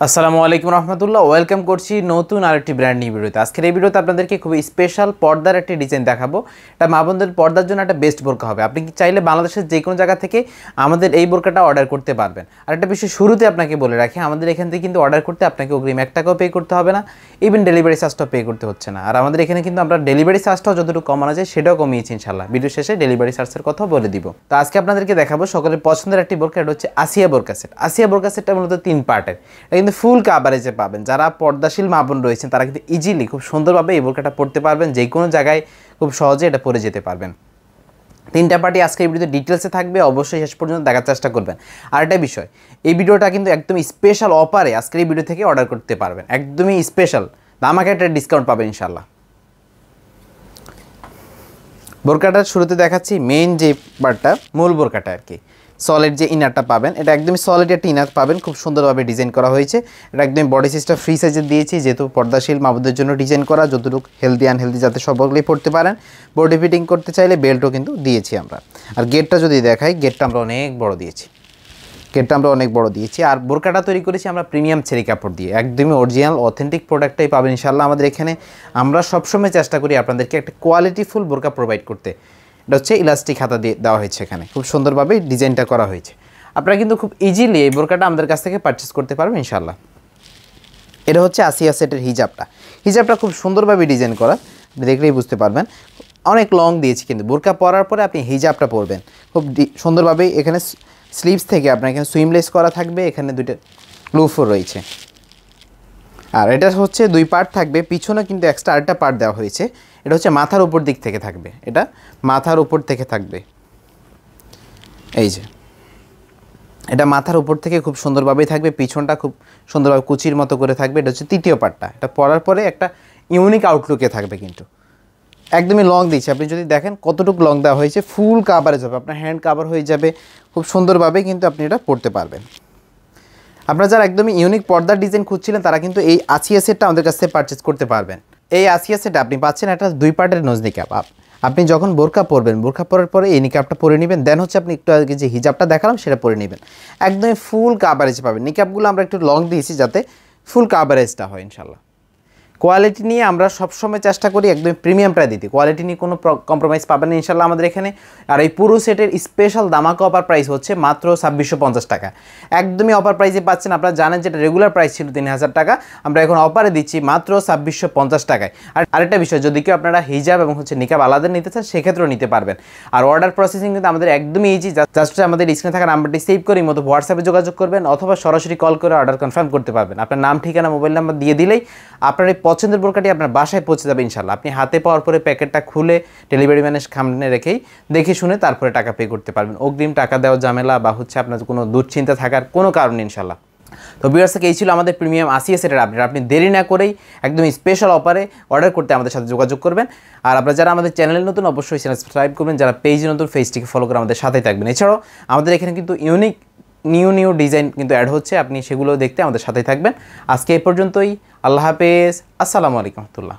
আসসালামু আলাইকুম রহমতুল্লাহ। ওয়েলকাম করছি নতুন আরেকটি ব্র্যান্ড নিউ ভিডিওতে। আজকের এই ভিডিওতে আপনাদেরকে খুবই স্পেশাল পর্দার একটি ডিজাইন দেখাবো। এটা মা বোনদের পর্দার জন্য একটা বেস্ট বোরকা হবে। আপনি চাইলে বাংলাদেশের যে কোনো জায়গা থেকে আমাদের এই বোরকাটা অর্ডার করতে পারবেন। আর একটা বিষয় শুরুতে আপনাকে বলে রাখি, আমাদের এখান থেকে কিন্তু অর্ডার করতে আপনাকে অগ্রিম 1 টাকাও পে করতে হবে না, ইভেন ডেলিভারি চার্জটাও পে করতে হচ্ছে না। আর আমাদের এখানে কিন্তু আমরা ডেলিভারি চার্জটাও যতটুকু কমানো যায় সেটাও কমিয়েছি ইনশাল্লাহ। ভিডিও শেষে ডেলিভারি চার্জের কথা বলে দিব। তো আজকে আপনাদেরকে দেখাবো সকলের পছন্দের একটি বোরকা, এটা হচ্ছে আসিয়া বোরকা সেট। আসিয়া বোরকা সেটটা মূলত 3 পার্টের। এটা কিন্তু ফুল কাভারেজে পাবেন। যারা পর্দাশীল মা বোন রয়েছেন তারা কিন্তু ইজিলি খুব সুন্দরভাবে এই বোরকাটা পরতে পারবেন, যে কোনো জায়গায় খুব সহজে এটা পরে যেতে পারবেন। 3টা পার্টি আজকে এই ভিডিওতে ডিটেলসে থাকবে, অবশ্যই শেষ পর্যন্ত দেখার চেষ্টা করবেন। আর একটা বিষয়, এই ভিডিওটা কিন্তু একদম স্পেশাল অফারে আজকের এই ভিডিও থেকে অর্ডার করতে পারবেন, একদমই স্পেশাল দামাকে একটা ডিসকাউন্ট পাবেন ইনশাল্লাহ। বোরকাটার শুরুতে দেখাচ্ছি মেইন যে পার্টটা, মূল বোরকাটা আর কি। সলিড যে ইনারটা পাবেন, এটা একদমই সলিড একটা ইনার পাবেন, খুব সুন্দরভাবে ডিজাইন করা হয়েছে। এটা একদমই বডি সাইজটা ফ্রি সাইজের দিয়েছি, যেহেতু পর্দাশীল মাবুদের জন্য ডিজাইন করা, যতটুকু হেলদি আনহেলদি যাতে সকলেই পড়তে পারেন। বডি ফিটিং করতে চাইলে বেল্টও কিন্তু দিয়েছি আমরা। আর গেটটা যদি দেখাই, গেটটা আমরা অনেক বড় দিয়েছি। আর বোরকাটা তৈরি করেছি আমরা প্রিমিয়াম চেরি কাপড় দিয়ে, একদমই অরিজিনাল অথেন্টিক প্রোডাক্টটাই পাবেন ইনশাল্লাহ আমাদের এখানে। আমরা সবসময় চেষ্টা করি আপনাদেরকে একটা কোয়ালিটিফুল বোরকা প্রোভাইড করতে। এটা হচ্ছে ইলাস্টিক হাতা দিয়ে দেওয়া হয়েছে, এখানে খুব সুন্দরভাবে ডিজাইনটা করা হয়েছে। আপনারা কিন্তু খুব ইজিলি এই বোরকাটা আমাদের কাছ থেকে পারচেস করতে পারবেন ইনশাল্লাহ। এটা হচ্ছে আসিয়া সেটের হিজাবটা খুব সুন্দরভাবে ডিজাইন করা, আপনি দেখলেই বুঝতে পারবেন। অনেক লং দিয়েছি, কিন্তু বোরকা পরার পরে আপনি হিজাবটা পরবেন খুব সুন্দরভাবে। এখানে স্লিভস থেকে আপনার এখানে সুইমলেস করা থাকবে, এখানে 2টা লুফও রয়েছে। আর এটা হচ্ছে 2 পার্ট থাকবে, পিছনে কিন্তু এক্সট্রা আরেকটা পার্ট দেওয়া হয়েছে। এটা হচ্ছে মাথার উপর দিক থেকে থাকবে, এটা মাথার উপর থেকে থাকবে। এই যে এটা মাথার উপর থেকে খুব সুন্দরভাবেই থাকবে, পিছনটা খুব সুন্দরভাবে কুচির মতো করে থাকবে। এটা হচ্ছে 3য় পার্টটা, এটা পরার পরে একটা ইউনিক আউটলুকে থাকবে। কিন্তু একদমই লং দিচ্ছে, আপনি যদি দেখেন কতটুকু লং দেওয়া হয়েছে, ফুল কাভারেজ হবে, আপনার হ্যান্ড কাভার হয়ে যাবে খুব সুন্দরভাবে, কিন্তু আপনি এটা পরতে পারবেন। আপনারা যারা একদমই ইউনিক পর্দার ডিজাইন খুঁজছিলেন তারা কিন্তু এই আসিয়া সেটটা আমাদের কাছ থেকে পারচেস করতে পারবেন। এই আসিয়া সেটটা আপনি পাচ্ছেন একটা 2 পার্টের নোজ নিকাব। আপনি যখন বোরকা পরবেন, বোরকা পরার পরে এই নিকাবটা পরে নেবেন, দেন হচ্ছে আপনি একটু আগে যে হিজাবটা দেখালাম সেটা পরে নেবেন। একদমই ফুল কাভারেজ পাবেন। নিকাবগুলো আমরা একটু লং দিয়েছি যাতে ফুল কাভারেজটা হয় ইনশাল্লাহ। কোয়ালিটি নিয়ে আমরা সবসময় চেষ্টা করি একদম প্রিমিয়ামটা দিতে, কোয়ালিটি নিয়ে কোনো কম্প্রোমাইজ পাবেন না ইনশাল্লাহ আমাদের এখানে। আর এই পুরো সেটের স্পেশাল দামাকা অফার প্রাইস হচ্ছে মাত্র 2650 টাকা, একদমই অফার প্রাইসে পাচ্ছেন। আপনারা জানেন যেটা রেগুলার প্রাইস ছিল 3000 টাকা, আমরা এখন অফারে দিচ্ছি মাত্র 2650 টাকায়। আর আরেকটা বিষয়, যদি কেউ আপনারা হিজাব এবং হচ্ছে নিকাব আলাদা নিতে চান সেক্ষেত্রেও নিতে পারবেন। আর অর্ডার প্রসেসিং কিন্তু আমাদের একদমই ইজি, জাস্ট আমাদের স্ক্রিনে থাকা নাম্বারটি সেভ করে মতো হোয়াটসঅ্যাপে যোগাযোগ করবেন, অথবা সরাসরি কল করে অর্ডার কনফার্ম করতে পারবেন। আপনার নাম, ঠিকানা, মোবাইল নাম্বার দিয়ে দিলেই আপনার এই পছন্দের বোরকাটি আপনার বাসায় পৌঁছে যাবে ইনশাল্লাহ। আপনি হাতে পাওয়ার পরে প্যাকেটটা খুলে ডেলিভারি ম্যানের সামনে রেখেই দেখে শুনে তারপরে টাকা পে করতে পারবেন। অগ্রিম টাকা দেওয়া ঝামেলা বা হচ্ছে আপনার কোনো দুশ্চিন্তা থাকার কোনো কারণ ইনশাল্লাহ। তো ভিউয়ার্স, এই ছিল আমাদের প্রিমিয়াম আসিয়া সেটের আপডেট। আপনি দেরি না করেই একদম স্পেশাল অফারে অর্ডার করতে আমাদের সাথে যোগাযোগ করবেন। আর আপনারা যারা আমাদের চ্যানেলে নতুন অবশ্যই চ্যানেল সাবস্ক্রাইব করবেন, যারা পেজে নতুন পেজটিকে ফলো করে আমাদের সাথেই থাকবেন। এছাড়াও আমাদের এখানে কিন্তু ইউনিক নিউ ডিজাইন কিন্তু অ্যাড হচ্ছে, আপনি সেগুলো দেখতে আমাদের সাথেই থাকবেন। আজকে এই পর্যন্তই, আল্লাহ হাফেজ, আসসালামু আলাইকুম রহমতুল্লাহ।